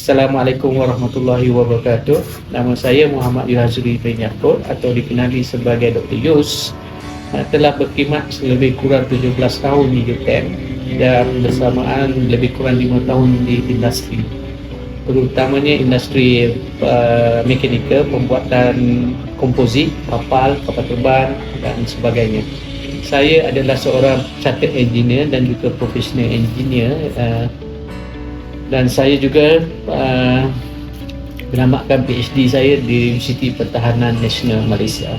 Assalamualaikum warahmatullahi wabarakatuh. Nama saya Muhammad Yuhazri bin Yaakob atau dikenali sebagai Dr. Yus. Telah berkhidmat lebih kurang 17 tahun di UTM dan bersamaan lebih kurang 5 tahun di industri, terutamanya industri mekanikal, pembuatan komposit, kapal terbang dan sebagainya. Saya adalah seorang chartered engineer dan juga professional engineer, dan saya juga menamatkan PhD saya di Universiti Pertahanan Nasional Malaysia.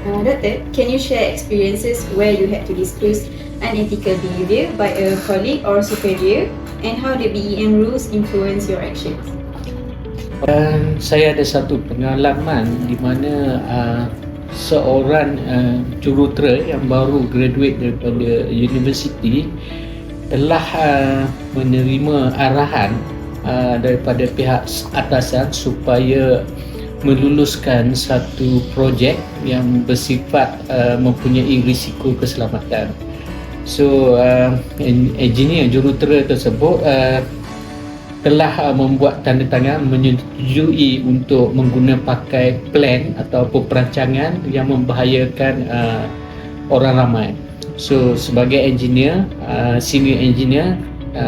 Doctor, can you share experiences where you had to disclose unethical behavior by a colleague or superior, and how the BEM rules influence your actions? Saya ada satu pengalaman di mana seorang jurutera yang baru graduate daripada universiti telah menerima arahan daripada pihak atasan supaya meluluskan satu projek yang bersifat mempunyai risiko keselamatan. So engineer jurutera tersebut telah membuat tanda tangan menyetujui untuk menggunakan pakai plan ataupun perancangan yang membahayakan orang ramai. So sebagai engineer, senior engineer,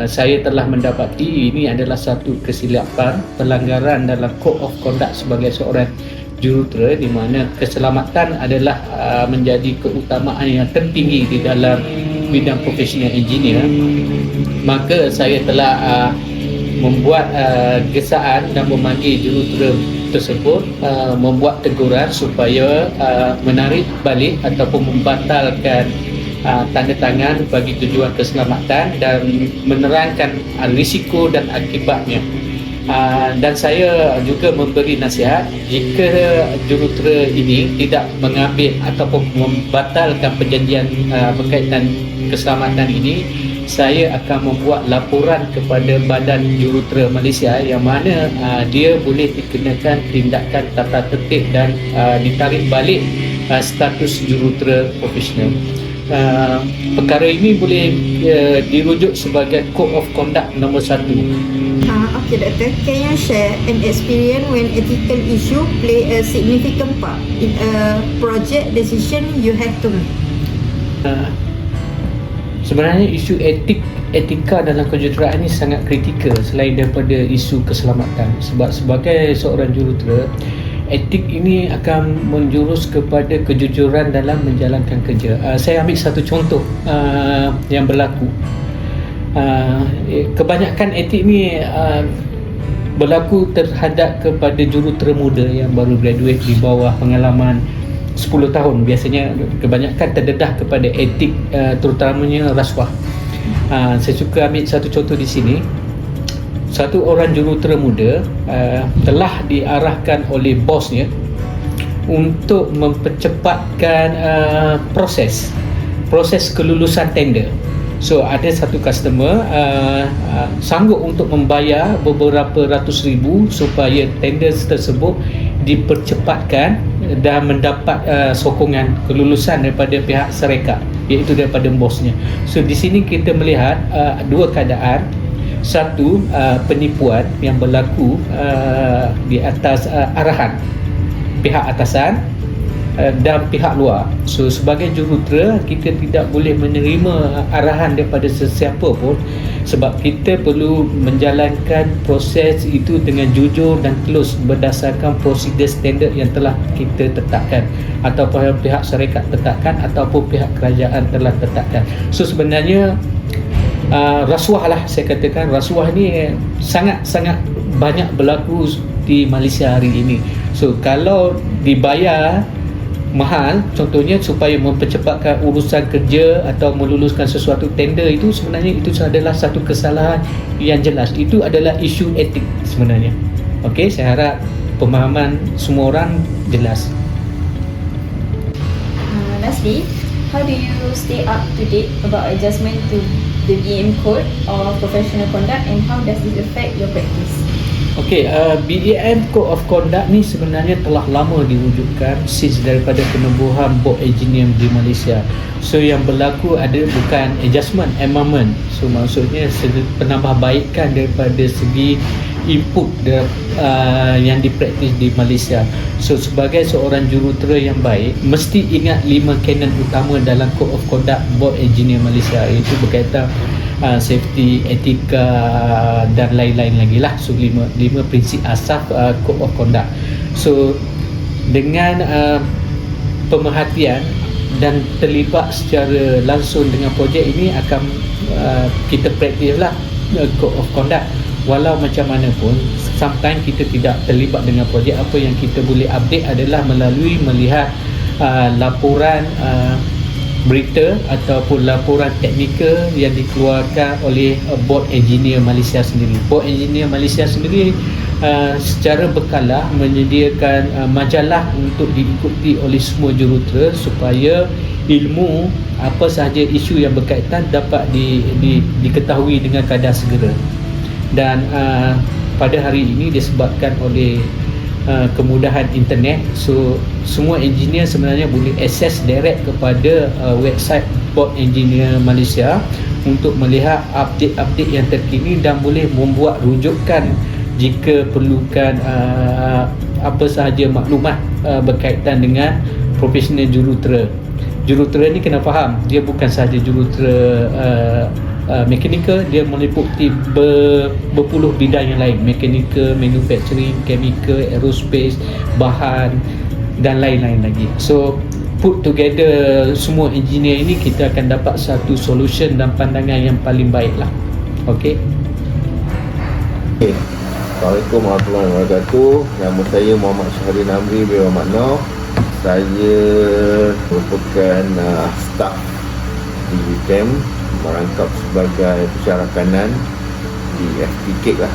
saya telah mendapati ini adalah satu kesilapan, pelanggaran dalam code of conduct sebagai seorang jurutera, di mana keselamatan adalah menjadi keutamaan yang tertinggi di dalam bidang profesional engineer. Maka saya telah membuat gesaan dan memanggil jurutera tersebut, membuat teguran supaya menarik balik ataupun membatalkan tanda tangan bagi tujuan keselamatan dan menerangkan risiko dan akibatnya. Dan saya juga memberi nasihat, jika jurutera ini tidak mengambil ataupun membatalkan perjanjian berkaitan keselamatan ini, saya akan membuat laporan kepada Badan Jurutera Malaysia, yang mana dia boleh dikenakan tindakan tata tertib dan ditarik balik status jurutera profesional. Perkara ini boleh dirujuk sebagai Code of Conduct nombor 1. Okay, Doctor, can you share an experience when ethical issue play a significant part in a project decision you had to make? Sebenarnya isu etika dalam kejuruteraan ini sangat kritikal selain daripada isu keselamatan. Sebab sebagai seorang jurutera, etik ini akan menjurus kepada kejujuran dalam menjalankan kerja. Saya ambil satu contoh yang berlaku. Kebanyakan etik ni berlaku terhadap kepada jurutera muda yang baru graduate di bawah pengalaman 10 tahun. Biasanya kebanyakan terdedah kepada etik, terutamanya rasuah. Saya suka ambil satu contoh di sini. Satu orang jurutera muda telah diarahkan oleh bosnya untuk mempercepatkan proses kelulusan tender. So ada satu customer sanggup untuk membayar beberapa ratus ribu supaya tender tersebut dipercepatkan dan mendapat sokongan kelulusan daripada pihak syarikat, iaitu daripada bosnya. So di sini kita melihat dua keadaan. Satu, penipuan yang berlaku di atas arahan pihak atasan dan pihak luar. So sebagai jurutera, kita tidak boleh menerima arahan daripada sesiapa pun, sebab kita perlu menjalankan proses itu dengan jujur dan telus berdasarkan prosedur standard yang telah kita tetapkan, ataupun pihak syarikat tetapkan ataupun pihak kerajaan telah tetapkan. So sebenarnya rasuah lah, saya katakan rasuah ni sangat-sangat banyak berlaku di Malaysia hari ini. So kalau dibayar mahal, contohnya supaya mempercepatkan urusan kerja atau meluluskan sesuatu tender, itu sebenarnya itu adalah satu kesalahan yang jelas. Itu adalah isu etik sebenarnya. Okey, saya harap pemahaman semua orang jelas. Lastly, how do you stay up to date about adjustment to the BEM code or professional conduct, and how does this affect your practice? Okey, BEM Code of Conduct ni sebenarnya telah lama diwujudkan since daripada penubuhan Board Engineer di Malaysia. So yang berlaku ada bukan adjustment, amendment. So maksudnya penambahbaikan daripada segi input yang dipraktis di Malaysia. So sebagai seorang jurutera yang baik, mesti ingat 5 canon utama dalam Code of Conduct Board Engineer Malaysia, iaitu berkaitan safety, etika dan lain-lain lagi lah. So 5 prinsip asas Code of Conduct. So dengan pemerhatian dan terlibat secara langsung dengan projek ini, akan kita praktis lah Code of Conduct. Walau macam mana pun, sometimes kita tidak terlibat dengan projek, apa yang kita boleh update adalah melalui melihat laporan berita ataupun laporan teknikal yang dikeluarkan oleh Board Engineer Malaysia sendiri. Board Engineer Malaysia sendiri secara berkala menyediakan majalah untuk diikuti oleh semua jurutera supaya ilmu apa sahaja isu yang berkaitan dapat diketahui dengan kadar segera. Dan pada hari ini disebabkan oleh kemudahan internet, so semua engineer sebenarnya boleh akses direct kepada website Board Engineer Malaysia untuk melihat update-update yang terkini dan boleh membuat rujukan jika perlukan apa sahaja maklumat berkaitan dengan profesional jurutera. Jurutera ni kena faham, dia bukan sahaja jurutera mechanical, dia meliputi berpuluh bidang yang lain, mechanical, manufacturing, chemical, aerospace, bahan dan lain-lain lagi. So put together semua engineer ini, kita akan dapat satu solution dan pandangan yang paling baik lah. Okay. Assalamualaikum warahmatullahi wabarakatuh. Nama saya Muhammad Syahrin Amri bin Muhammad Noh. Saya merupakan staf di UTM, merangkap sebagai pensyarah kanan di FTK lah.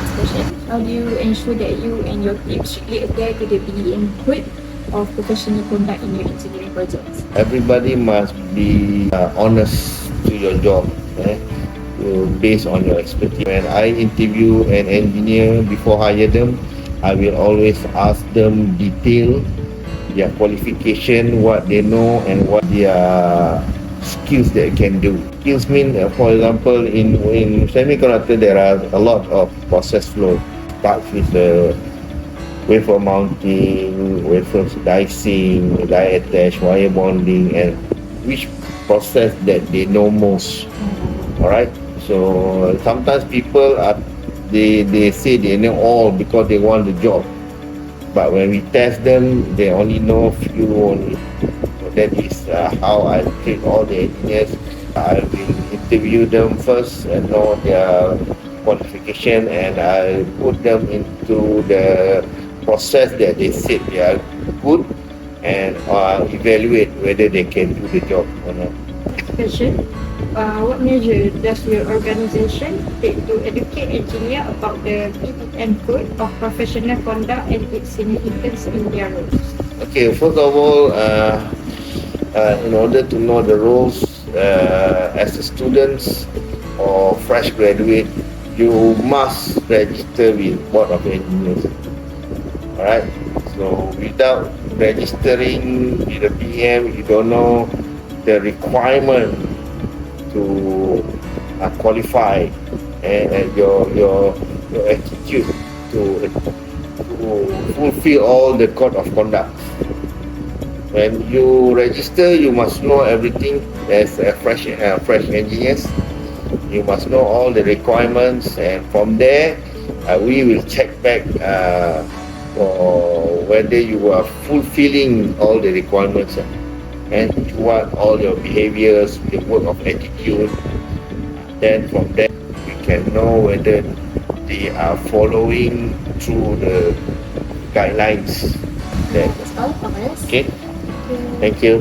How do you ensure that you and your team strictly adhere to the BEM code of professional conduct in your engineering projects? Everybody must be honest to your job, based on your expertise. When I interview an engineer before hire them, I will always ask them detail their qualification, what they know and what their skills they can do. Skills mean, for example, in semiconductor there are a lot of process flow. Starts with wafer mounting, wafer dicing, die attach, wire bonding, and which process that they know most. Alright, so sometimes people they say they know all because they want the job, but when we test them, they only know few only. So that is how I treat all the engineers. I will interview them first and know their qualification, and I put them into the process that they said they are good, and evaluate whether they can do the job or not. Question. What measure does your organization take to educate engineers about the BEM code of professional conduct and its significance in their roles? Okay, first of all, in order to know the roles as a students or fresh graduate, you must register with Board of Engineers. Alright, so without registering with the BEM, you don't know the requirement to qualify and your attitude to fulfill all the code of conduct. When you register, you must know everything as a fresh engineers. You must know all the requirements, and from there we will check back for whether you are fulfilling all the requirements and what all your behaviors, the work of attitude. Then from there we can know whether they are following through the guidelines. That's all from us. Okay, thank you.